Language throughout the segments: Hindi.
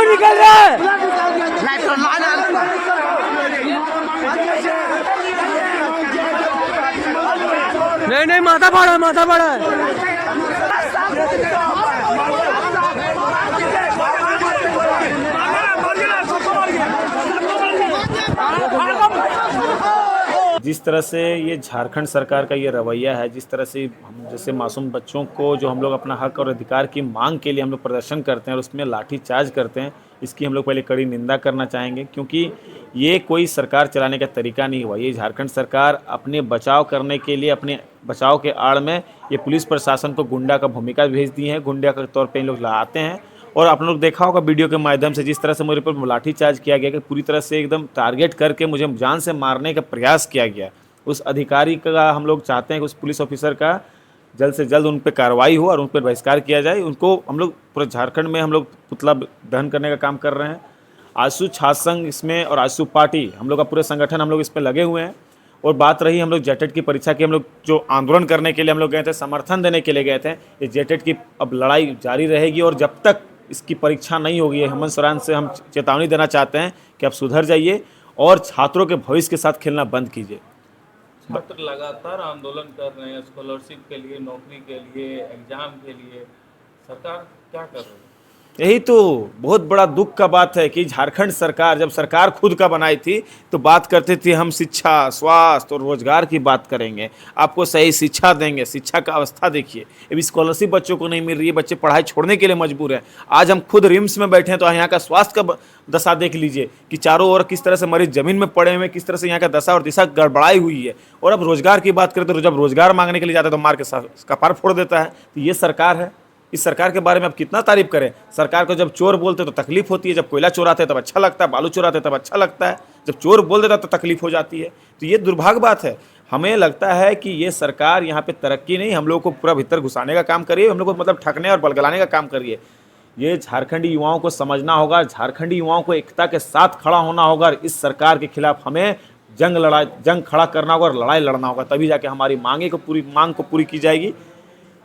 क्यों निकल रहा है? नहीं नहीं, माथा फाड़ा है, माथा फाड़ा है। जिस तरह से ये झारखंड सरकार का ये रवैया है, जिस तरह से हम जैसे मासूम बच्चों को जो हम लोग अपना हक और अधिकार की मांग के लिए हम लोग प्रदर्शन करते हैं और उसमें लाठीचार्ज करते हैं, इसकी हम लोग पहले कड़ी निंदा करना चाहेंगे, क्योंकि ये कोई सरकार चलाने का तरीका नहीं हुआ। ये झारखंड सरकार अपने बचाव करने के लिए, अपने बचाव के आड़ में ये पुलिस प्रशासन को गुंडा का भूमिका भेज दी है, गुंडा के तौर पर इन लोग लाते हैं। और आप लोग देखा होगा वीडियो के माध्यम से जिस तरह से मेरे पर लाठीचार्ज किया गया कि पूरी तरह से एकदम टारगेट करके मुझे जान से मारने का प्रयास किया गया। उस अधिकारी का हम लोग चाहते हैं कि उस पुलिस ऑफिसर का जल्द से जल्द उन पर कार्रवाई हो और उन पर बहिष्कार किया जाए। उनको हम लोग पूरे झारखंड में हम लोग पुतला दहन करने का काम कर रहे हैं। आजसू छात्र संघ इसमें और आजसू पार्टी हम लोग का पूरे संगठन हम लोग इस पर लगे हुए हैं। और बात रही हम लोग जेटेट की परीक्षा की, हम लोग जो आंदोलन करने के लिए हम लोग गए थे, समर्थन देने के लिए गए थे, ये जेटेट की अब लड़ाई जारी रहेगी और जब तक इसकी परीक्षा नहीं होगी, हेमंत सोरेन से हम चेतावनी देना चाहते हैं कि आप सुधर जाइए और छात्रों के भविष्य के साथ खेलना बंद कीजिए। छात्र लगातार आंदोलन कर रहे हैं स्कॉलरशिप के लिए, नौकरी के लिए, एग्जाम के लिए, सरकार क्या कर रही है? यही तो बहुत बड़ा दुख का बात है कि झारखंड सरकार, जब सरकार खुद का बनाई थी तो बात करते थे हम शिक्षा, स्वास्थ्य और रोजगार की बात करेंगे, आपको सही शिक्षा देंगे। शिक्षा का अवस्था देखिए, अभी स्कॉलरशिप बच्चों को नहीं मिल रही है, बच्चे पढ़ाई छोड़ने के लिए मजबूर हैं। आज हम खुद रिम्स में बैठे हैं तो यहाँ का स्वास्थ्य का दशा देख लीजिए कि चारों ओर किस तरह से मरीज जमीन में पड़े हुए, किस तरह से यहाँ का दशा और दिशा गड़बड़ाई हुई है। और अब रोजगार की बात करें तो जब रोजगार मांगने के लिए जाते हैं तो मार के कपार फोड़ देता है। तो ये सरकार है। इस सरकार के बारे में अब कितना तारीफ करें। सरकार को जब चोर बोलते तो तकलीफ होती है, जब कोयला चोराते तब अच्छा लगता है, बालू चोराते तब अच्छा लगता है, जब चोर बोल देता तो तकलीफ हो जाती है। तो ये दुर्भाग्य बात है। हमें लगता है कि ये सरकार यहाँ पे तरक्की नहीं, हम लोगों को पूरा भीतर घुसाने का काम करिए, हम लोग को मतलब ठगने और बलगलाने का काम करिए। ये झारखंडी युवाओं को समझना होगा, झारखंडी युवाओं को एकता के साथ खड़ा होना होगा। इस सरकार के खिलाफ हमें जंग खड़ा करना होगा और लड़ाई लड़ना होगा, तभी जाके हमारी मांग को पूरी की जाएगी।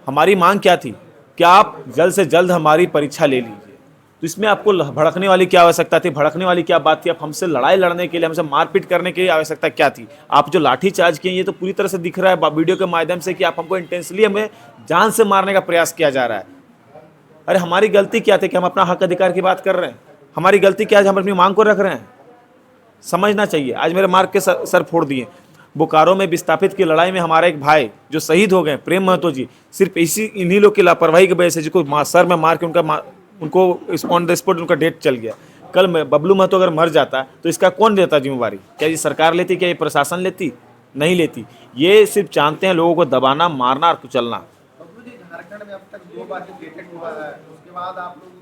हमारी मांग क्या थी कि आप जल्द से जल्द हमारी परीक्षा ले लीजिए। तो इसमें आपको भड़कने वाली क्या आवश्यकता थी, भड़कने वाली क्या बात थी? आप हमसे लड़ाई लड़ने के लिए, हमसे मारपीट करने की आवश्यकता क्या थी? आप जो लाठी चार्ज किए ये तो पूरी तरह से दिख रहा है वीडियो के माध्यम से कि आप हमको इंटेंसली हमें जान से मारने का प्रयास किया जा रहा है। अरे हमारी गलती क्या थी कि हम अपना हक अधिकार की बात कर रहे हैं? हमारी गलती क्या है हम अपनी मांग को रख रहे हैं? समझना चाहिए। आज मेरे मार्ग के सर फोड़ दिए। बोकारो में विस्थापित की लड़ाई में हमारा एक भाई जो शहीद हो गए, प्रेम महतो जी, सिर्फ इन्हीं लोग की लापरवाही की वजह से, जिसको सर में मार के उनको ऑन द स्पॉट उनका डेथ चल गया। कल में बबलू महतो अगर मर जाता तो इसका कौन लेता जिम्मेवारी? क्या ये सरकार लेती? क्या ये प्रशासन लेती? नहीं लेती। ये सिर्फ जानते हैं लोगों को दबाना, मारना और कुचलना। बबलू जी, झारखंड में अब तक 2 बार जेटेट हुआ है, उसके बाद आप लोग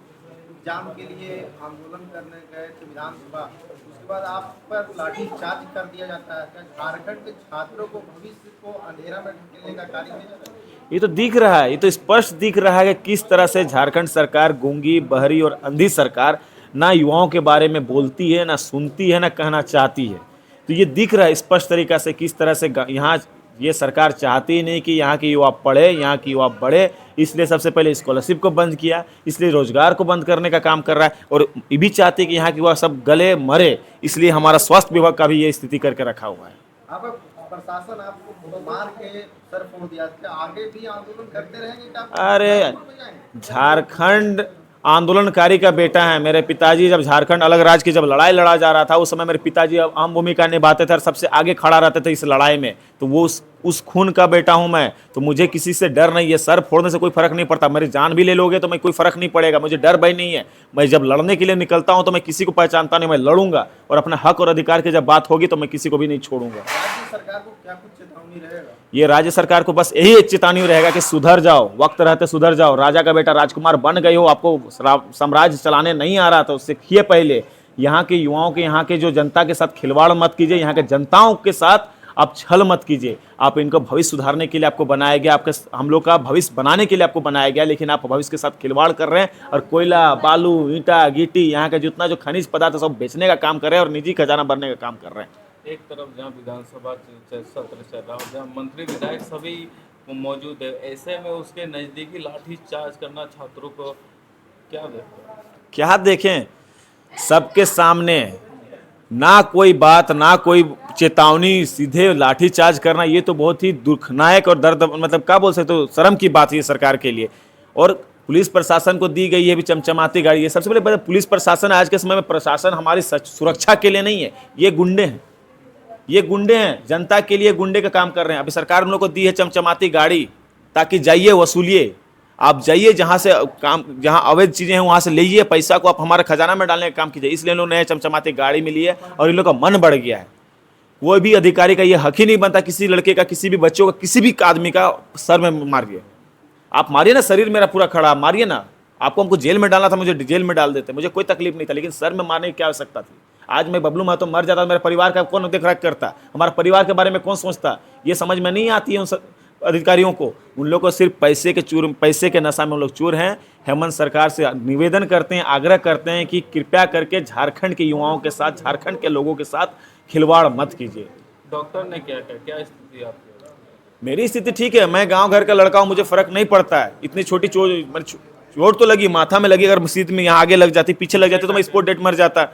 एग्जाम के लिए आंदोलन करने गए थे विधानसभा, उसके बाद आप पर लाठीचार्ज कर दिया जाता है। क्या झारखंड के छात्रों को भविष्य को अंधेरा में ढकेलने का कार्य किया जाता है? ये तो दिख रहा है, ये तो स्पष्ट दिख रहा है कि किस तरह से झारखंड सरकार गूंगी, बहरी और अंधी सरकार ना युवाओं के बारे में बोलती है, ना सुनती है, ना कहना चाहती है। तो ये दिख रहा है स्पष्ट तरीका से किस तरह से यहाँ ये सरकार चाहती ही नहीं कि यहाँ के युवा पढ़े, यहाँ के युवा बढ़े। इसलिए सबसे पहले स्कॉलरशिप को बंद किया, इसलिए रोजगार को बंद करने का काम कर रहा है और ये भी चाहते हैं कि यहाँ के युवा सब गले मरे। इसलिए हमारा स्वास्थ्य विभाग का भी ये स्थिति करके रखा हुआ है। अब प्रशासन आपको मार के सर फोड़ दिया, क्या आगे भी आंदोलन करते रहेंगे? क्या अरे झारखंड आंदोलनकारी का बेटा है। मेरे पिताजी जब झारखंड अलग राज्य की जब लड़ाई लड़ा जा रहा था उस समय मेरे पिताजी अहम भूमिका निभाते थे और सबसे आगे खड़ा रहते थे इस लड़ाई में। तो वो उस खून का बेटा हूं मैं, तो मुझे किसी से डर नहीं है। सर फोड़ने से कोई फर्क नहीं पड़ता, मेरी जान भी ले लोगे तो मैं कोई फर्क नहीं पड़ेगा, मुझे डर भय नहीं है। मैं जब लड़ने के लिए निकलता हूं तो मैं किसी को पहचानता नहीं, मैं लड़ूंगा और अपने हक और अधिकार की जब बात होगी तो मैं किसी को भी नहीं छोड़ूंगा। राज्य सरकार को क्या कुछ चेतावनी रहेगा? ये राज्य सरकार को बस यही चेतावनी रहेगा कि सुधर जाओ, वक्त रहते सुधर जाओ। राजा का बेटा राजकुमार बन गए हो, आपको साम्राज्य चलाने नहीं आ रहा तो सीखिए पहले। यहाँ के युवाओं के, यहाँ के जो जनता के साथ खिलवाड़ मत कीजिए, यहाँ के जनताओं के साथ आप छल मत कीजिए। आप इनको भविष्य सुधारने के लिए आपको बनाया गया, आपके हम लोग का भविष्य बनाने के लिए आपको बनाया गया, लेकिन आप भविष्य के साथ खिलवाड़ कर रहे हैं और कोयला, बालू, ईंटा, गिट्टी, यहाँ का जितना जो खनिज पदार्थ है सब बेचने का काम कर रहे हैं और निजी खजाना भरने का काम कर रहे हैं। एक तरफ जहाँ विधानसभा सत्र चल रहा है, जहाँ मंत्री विधायक सभी मौजूद है, ऐसे में उसके नज़दीकी लाठी चार्ज करना छात्रों को क्या देखें? क्या देखें? सबके सामने ना कोई बात, ना कोई चेतावनी, सीधे लाठीचार्ज करना, ये तो बहुत ही दुखनायक और दर्द, मतलब क्या बोल सकते हो, शर्म की बात है ये सरकार के लिए। और पुलिस प्रशासन को दी गई है भी चमचमाती गाड़ी। ये सबसे पहले पुलिस प्रशासन आज के समय में प्रशासन हमारी सुरक्षा के लिए नहीं है, ये गुंडे हैं, ये गुंडे हैं, जनता के लिए गुंडे का काम कर रहे हैं। अभी सरकार हम लोग को दी है चमचमाती गाड़ी, ताकि जाइए वसूलिए, आप जाइए जहाँ से काम, जहाँ अवैध चीज़ें हैं वहाँ से लीजिए, पैसा को आप हमारे खजाना में डालने का काम कीजिए। इसलिए लोग नए चमचमाती गाड़ी मिली है और इन लोग का मन बढ़ गया है। कोई भी अधिकारी का ये हक ही नहीं बनता किसी लड़के का, किसी भी बच्चों का, किसी भी आदमी का सर में मारिए। आप मारिए ना, शरीर मेरा पूरा खड़ा, मारिए ना। आपको हमको जेल में डालना था, मुझे जेल में डाल देते, मुझे कोई तकलीफ नहीं था, लेकिन सर में मारने की क्या आवश्यकता थी। आज मैं बबलू महतो मर जाता, मेरे परिवार का कौन देख रेख करता, हमारा परिवार के बारे में कौन सोचता, ये समझ में नहीं आती है उन अधिकारियों को। उन लोगों को सिर्फ पैसे के नशा में उन लोग चूर हैं। हेमंत सरकार से निवेदन करते हैं, आग्रह करते हैं कि कृपया करके झारखंड के युवाओं के साथ, झारखंड के लोगों के साथ खिलवाड़ मत कीजिए। डॉक्टर ने क्या कहा, क्या स्थिति आपकी? मेरी स्थिति ठीक है, मैं गांव घर का लड़का हूं, मुझे फर्क नहीं पड़ता है। इतनी छोटी चोट तो लगी, माथा में लगी, अगर सीध में यहाँ आगे लग जाती, पीछे लग जाती तो मैं स्पॉट डेड मर जाता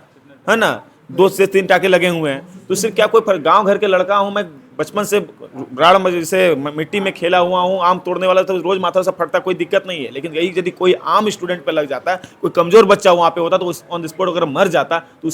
है ना। 2 से 3 टाके लगे हुए हैं, तो सिर्फ क्या कोई फर्क। गांव घर के लड़का हूं मैं, बचपन से राड़ से मिट्टी में खेला हुआ हूं, आम तोड़ने वाला तो रोज माथा से फटता, कोई दिक्कत नहीं है। लेकिन यही यदि कोई आम स्टूडेंट पे लग जाता है, कोई कमजोर बच्चा वहाँ पे होता, तो ऑन द स्पॉट अगर मर जाता तो